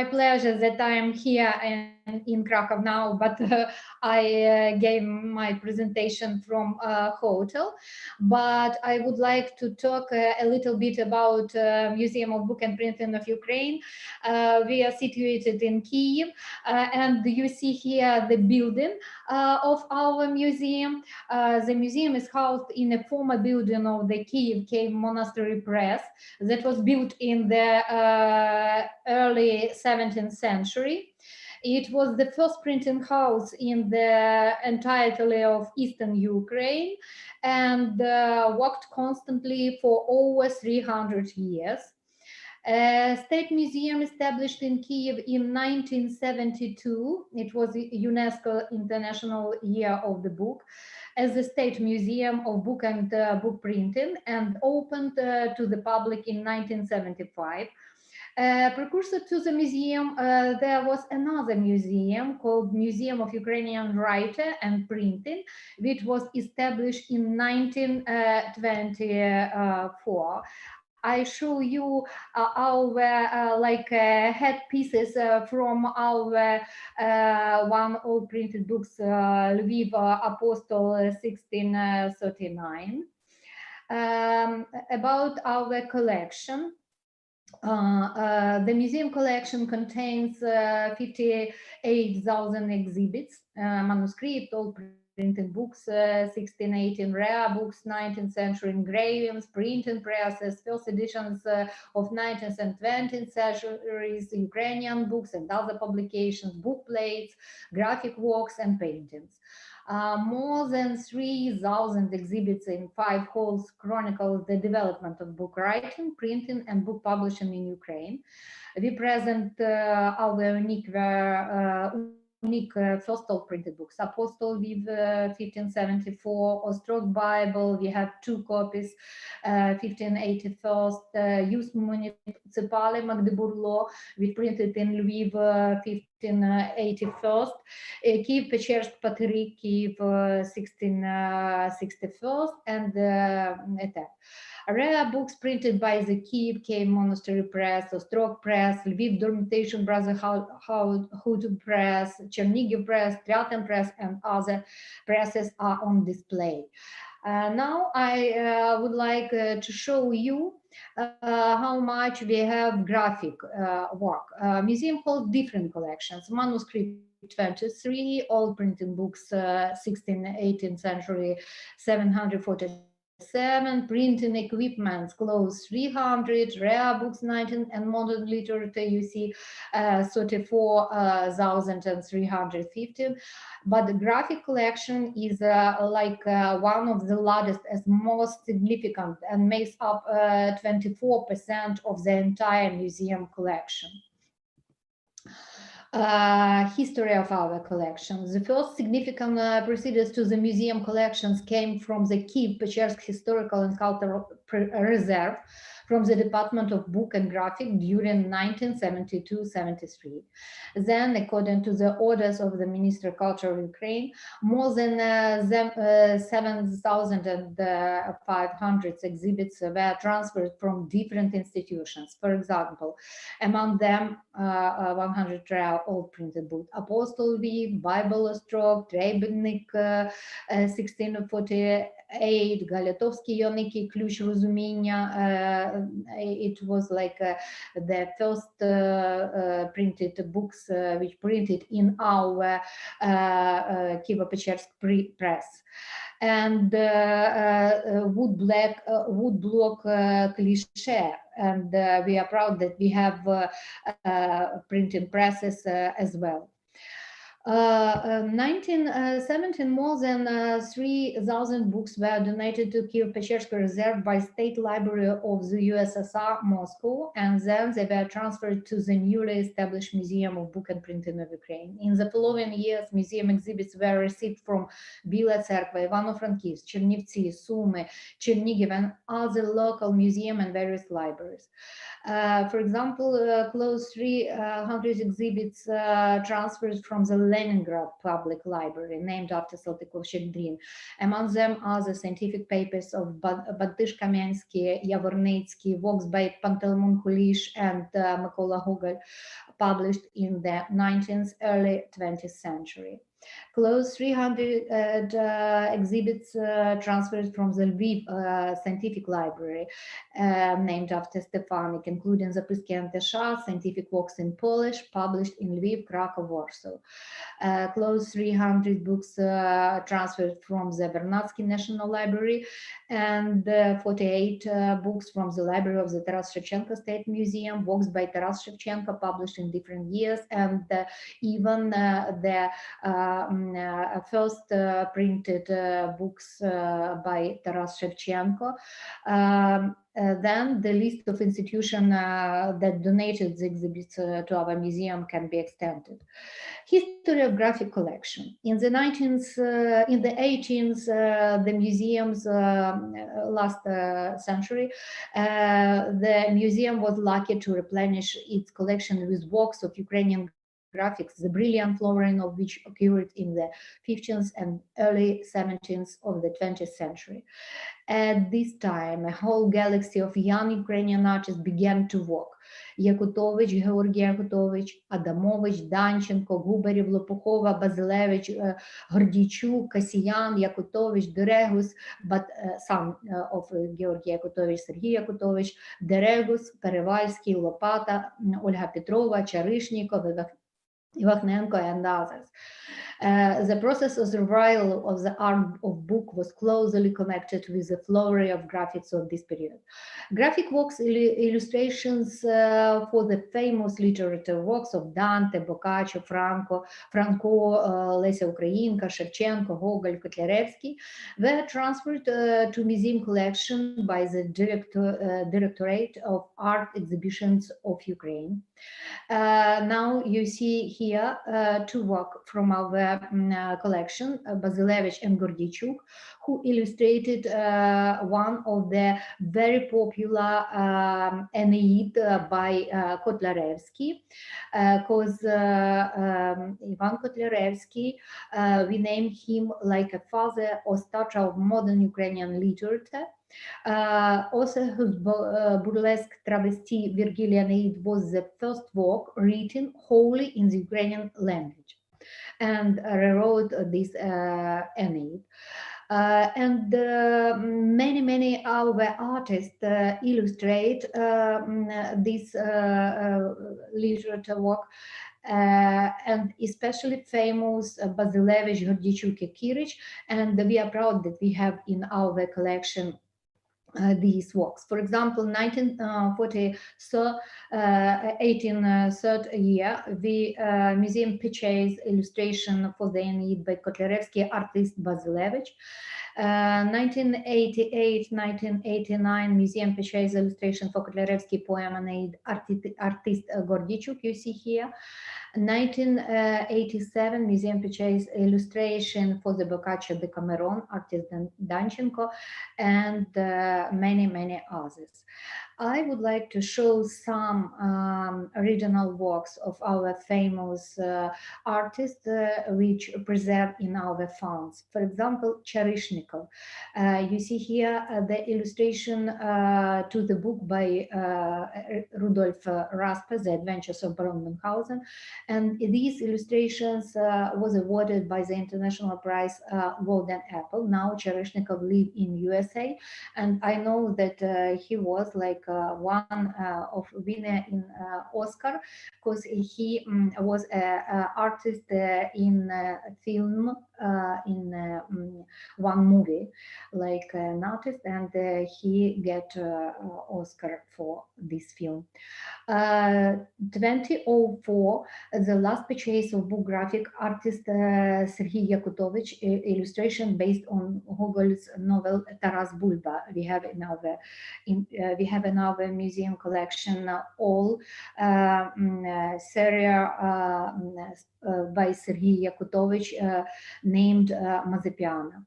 my pleasure that I am here in Krakow now, but I gave my presentation from a hotel. But I would like to talk a little bit about Museum of Book and Printing of Ukraine. We are situated in Kyiv, and you see here the building of our museum. The museum is housed in a former building of the Kyiv Cave Monastery Press that was built in the early 17th century. It was the first printing house in the entirety of Eastern Ukraine and worked constantly for over 300 years. State Museum established in Kyiv in 1972. It was UNESCO International Year of the Book as the State Museum of Book and Book Printing, and opened to the public in 1975. Precursor to the museum, there was another museum called Museum of Ukrainian Writer and Printing, which was established in 1924. I show you our headpieces from our one old printed books, Lviv Apostle 1639. About our collection. The museum collection contains 58,000 exhibits, manuscript, old printed books, 1618 rare books, 19th century engravings, printing presses, first editions of 19th and 20th centuries, Ukrainian books and other publications, book plates, graphic works and paintings. More than 3,000 exhibits in 5 halls chronicle the development of book writing, printing, and book publishing in Ukraine. We present our unique first old printed books, Apostle Lviv 1574, Ostrog Bible. We have 2 copies, 1581, Ius Municipale Magdeburg Law, we printed in Lviv 1581, Kiev Pechersk Paterik Kiev 1661, and rare books printed by the Kiev Cave Monastery Press, Ostrog Press, Lviv Dormitation Brotherhood Press, Chernigiv Press, Triatan Press, and other presses are on display. Now I would like to show you how much we have graphic work. Museum holds different collections: manuscript 23, old printing books 16th, 18th century 747, printing equipments close 300, rare books 19, and modern literature you see 34,350. But the graphic collection is one of the largest and most significant, and makes up 24% of the entire museum collection. History of our collections. The first significant proceedings to the museum collections came from the Kyiv-Pechersk Historical and Cultural Reserve from the Department of Book and Graphic during 1972-73. Then, according to the orders of the Minister of Culture of Ukraine, more than 7,500 exhibits were transferred from different institutions. For example, among them 100 rare old printed books, Apostle Lviv, Bible Ostrog, Trebnik 1648, Galiatovsky Yoniki, Ключ Розуміння. It was like the first printed books which printed in our Kievo-Pechersk press. And wood block cliché, and we are proud that we have printing presses as well. 1917, more than 3,000 books were donated to Kyiv-Pechersk Reserve by State Library of the USSR, Moscow, and then they were transferred to the newly established Museum of Book and Printing of Ukraine. In the following years, museum exhibits were received from Bila Tserkva, Ivano-Frankivsk, Chernivtsi, Sumy, Chernigiv, and other local museums and various libraries. For example, close 300 exhibits transferred from the Leningrad Public Library, named after Saltykov-Щедрин. Among them are the scientific papers of Badtysh-Kamensky, Yavornitsky, works by Pantelimon Kulish and Mykola Gogol, published in the 19th, early 20th century. Close 300 exhibits transferred from the Lviv Scientific Library, named after Stefanik, including the Zapyski scientific works in Polish, published in Lviv, Krakow, Warsaw. Close 300 books transferred from the Vernadsky National Library, and 48 books from the library of the Taras Shevchenko State Museum, works by Taras Shevchenko, published in different years, and even the first printed books by Taras Shevchenko. Then the list of institutions that donated the exhibits to our museum can be extended. History of graphic collection. In the 18th, the museum's last century, the museum was lucky to replenish its collection with works of Ukrainian graphics, the brilliant flowering of which occurred in the 15th and early 17th of the 20th century. At this time, a whole galaxy of young Ukrainian artists began to work. Yakutovich, Georgy Yakutovich, Adamovich, Danchenko, Gubarev, Lopukova, Bazilevich, Gordichuk, Kasyan, Yakutovich, Deregus, but son of Georgy Yakutovich, Sergei Yakutovich, Deregus, Perevalsky, Lopata, Olga Petrova, Charishnikov, Ivakhnenko, and others. The process of survival of the art of book was closely connected with the flurry of graphics of this period. Graphic works, illustrations for the famous literature works of Dante, Boccaccio, Franco, Lesya Ukrainka, Shevchenko, Gogol, Kotlяревsky, were transferred to museum collection by the Directorate of Art Exhibitions of Ukraine. Now you see here two works from our collection, Bazilevich and Gordichuk, who illustrated one of the very popular Aeneid by Kotlяревsky, because Ivan Kotlяревsky, we name him like a father or starter of modern Ukrainian literature. Also, whose burlesque travesty Virgilian Aeneid was the first work written wholly in the Ukrainian language, and rewrote this Aeneid. And many other artists illustrate this literature work, and especially famous Bazilevich, Gordichuk, Kirich, and we are proud that we have in our collection these works. For example, 1803 year, the museum purchased illustration for the Aeneid by Kotlяревsky artist Bazilevich. 1988-1989, museum purchased illustration for Kotlяревsky poem Aeneid artist Gordichuk, you see here. 1987, museum purchased illustration for the Boccaccio Decameron, artist Danchenko, and many others. I would like to show some original works of our famous artists which preserved in our funds. For example, Charishnikov. You see here the illustration to the book by Rudolf Raspe, The Adventures of Baron Münchhausen, and these illustrations was awarded by the International Prize Golden Apple. Now Charishnikov lives in USA, and I know that he was like one of winner in Oscar, because he was an artist in film, in one movie, like an artist, and he get Oscar for this film. 2004, the last purchase of book graphic artist Sergei Yakutovich, illustration based on Gogol's novel Taras Bulba. We have in our museum collection all series by Sergei Yakutovich named Mazepiana.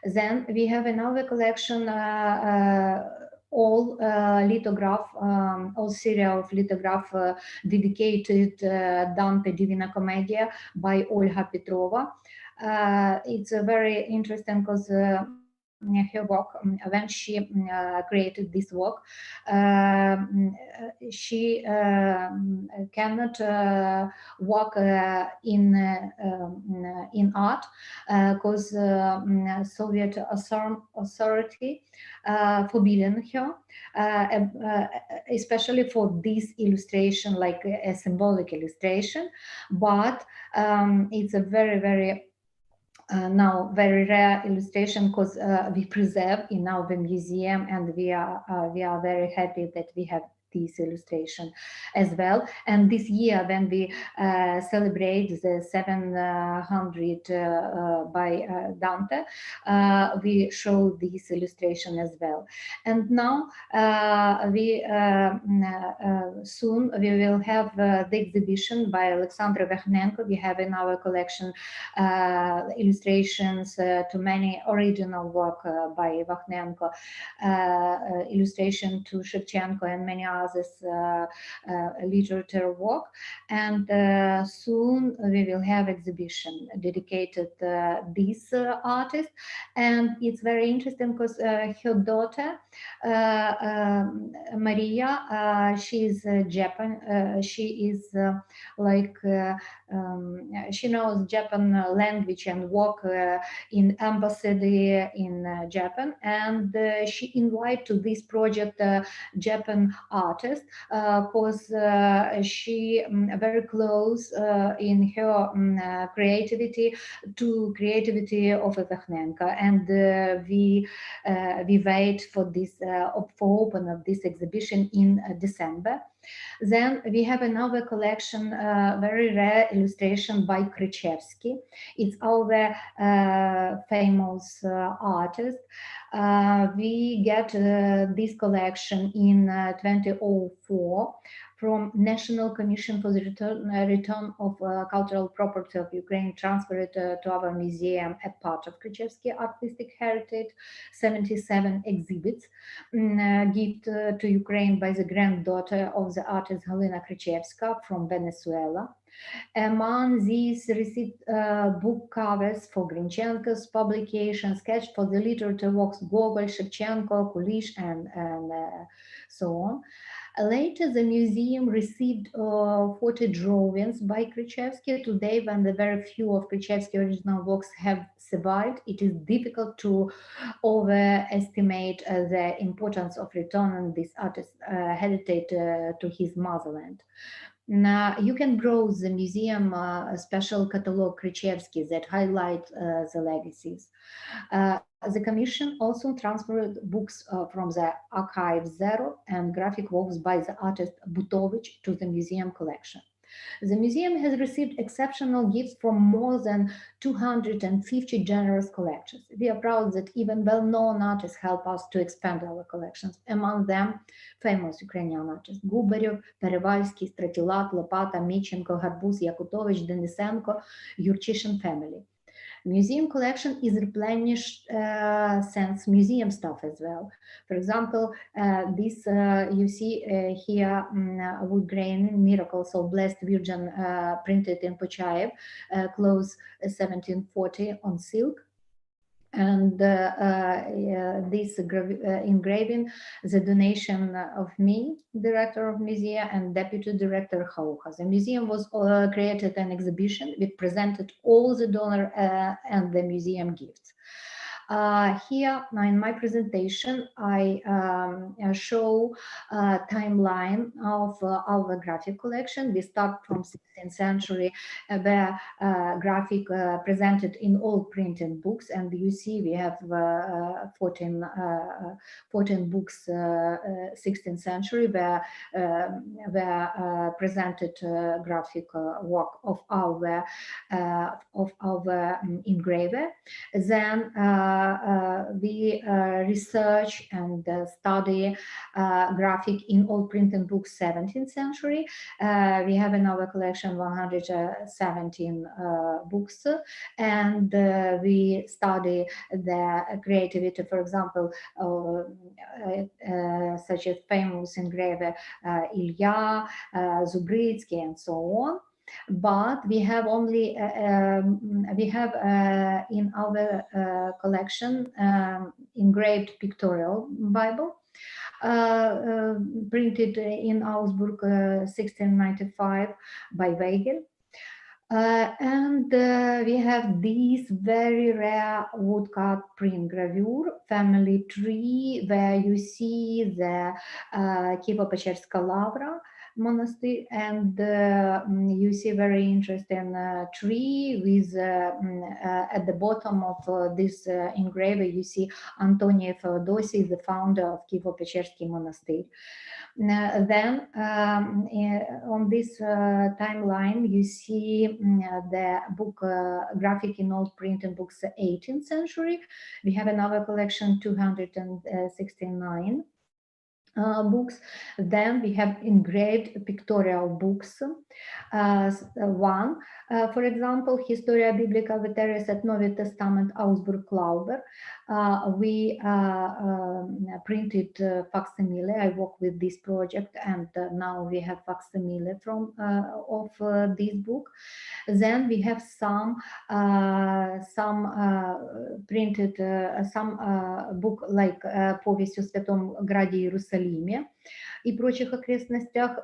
Then we have in our collection all lithograph, all serial of lithograph dedicated Dante Divina Commedia by Olga Petrova. It's very interesting because her work, when she created this work, she cannot work in art because Soviet authority forbidden her, especially for this illustration, like a symbolic illustration. But it's a very now very rare illustration, because we preserve in our museum, and we are very happy that we have this illustration as well. And this year, when we celebrate the 700 by Dante, we show this illustration as well. And now we soon we will have the exhibition by Alexandra Vekhnenko. We have in our collection illustrations to many original work by Vekhnenko, illustration to Shevchenko and many others literature work. And soon we will have exhibition dedicated this artist. And it's very interesting because her daughter Maria, she is Japan. She is she knows Japan language and work in embassy in Japan, and she invited to this project Japan artist because she very close in her creativity to creativity of Vekhnenko, and we wait for this for open of this exhibition in December. Then we have another collection, very rare illustration by Krzyzewski. It's our famous artist. We get this collection in 2004 from National Commission for the Return of Cultural Property of Ukraine, transferred to our museum a part of Krzyzewski artistic heritage, 77 exhibits, given to Ukraine by the granddaughter of the artist Galina Krzyzewska from Venezuela. Among these received book covers for Grinchenko's publication, sketch for the literature works Gogol, Shevchenko, Kulish, and so on. Later, the museum received 40 drawings by Krzyzewski. Today, when the very few of Krzyzewski's original works have survived, it is difficult to overestimate the importance of returning this artist's heritage to his motherland. Now, you can browse the museum special catalog Krzyzewski that highlight the legacies. The commission also transferred books from the archive Zero and graphic works by the artist Butovich to the museum collection. The museum has received exceptional gifts from more than 250 generous collectors. We are proud that even well-known artists help us to expand our collections. Among them, famous Ukrainian artists Gubarev, Perevalsky, Stratilat, Lopata, Michenko, Garbuz, Yakutovich, Denisenko, Yurchishin family. Museum collection is replenished since museum stuff as well. For example, this you see here wood grain miracle, so Blessed Virgin printed in Pochaev, close 1740 on silk. And this engraving, the donation of me, director of museum, and deputy director Hauha. The museum was created an exhibition which presented all the donor and the museum gifts. Here in my presentation, I show a timeline of our graphic collection. We start from 16th century, where graphic presented in all printed books, and you see we have 14 books 16th century where presented graphic work of our engraver. Then we research and study graphic in old printed books 17th century. We have in our collection 117 books, and we study the creativity, for example, such as famous engraver Ilya, Zubritsky, and so on. But we have only in our collection engraved pictorial Bible, printed in Augsburg 1695 by Weigel. And we have this very rare woodcut print gravure, family tree, where you see the Kievo-Pecherska Lavra monastery, and you see very interesting tree with at the bottom of this engraver you see Antonia Feodosy, the founder of Kievo-Pechersky monastery. Then on this timeline you see the book graphic in old printed books 18th century. We have another collection 269 books. Then we have engraved pictorial books. One, for example, Historia Biblica Veteris et Novi Testament Augsburg Klauber. We printed facsimile. I work with this project, and now we have facsimile from of this book. Then we have some printed book like повесть о Святом Граде Иерусалиме и прочих окрестностях,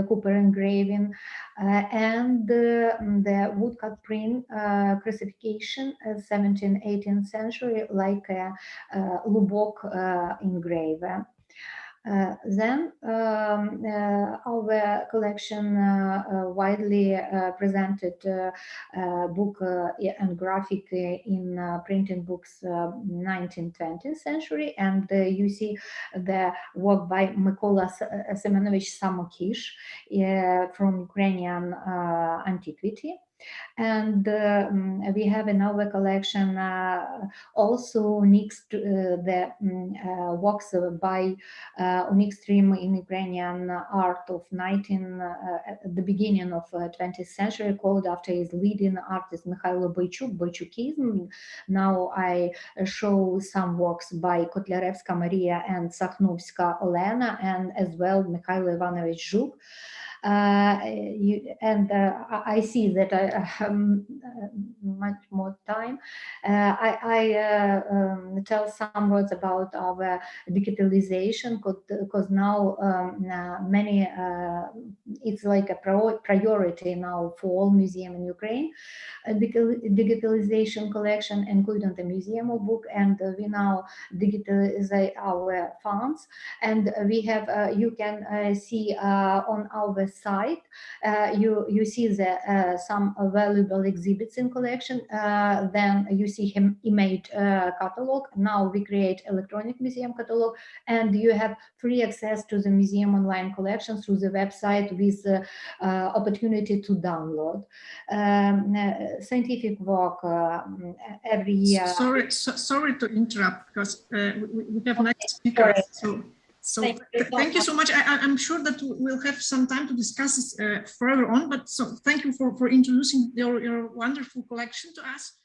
Cooper engraving, and the woodcut print crucifixion 17th-18th century, like a Lubbock engraver. Then our collection widely presented book and graphic in printing books 19th-20th century, and you see the work by Mykola Semenovich Samokish from Ukrainian antiquity. And we have in our collection also next the works by Unikstream in Ukrainian art of the beginning of 20th century, called after his leading artist Mikhailo Boychuk, Boychukism. Now I show some works by Kotlяревska Maria and Sakhnovska Olena, and as well Mikhailo Ivanovich Zhuk. I see that I have much more time. I tell some words about our digitalization, because now many it's like a priority now for all museums in Ukraine. Digitalization collection, including the museum of book, and we now digitalize our funds, and we have you can see on our site you see the some valuable exhibits in collection. Then you see him image catalog. Now we create electronic museum catalog, and you have free access to the museum online collection through the website with opportunity to download scientific work every year. Sorry to interrupt, because we have next speaker. So thank you so much. I'm sure that we'll have some time to discuss this further on, but so thank you for introducing your wonderful collection to us.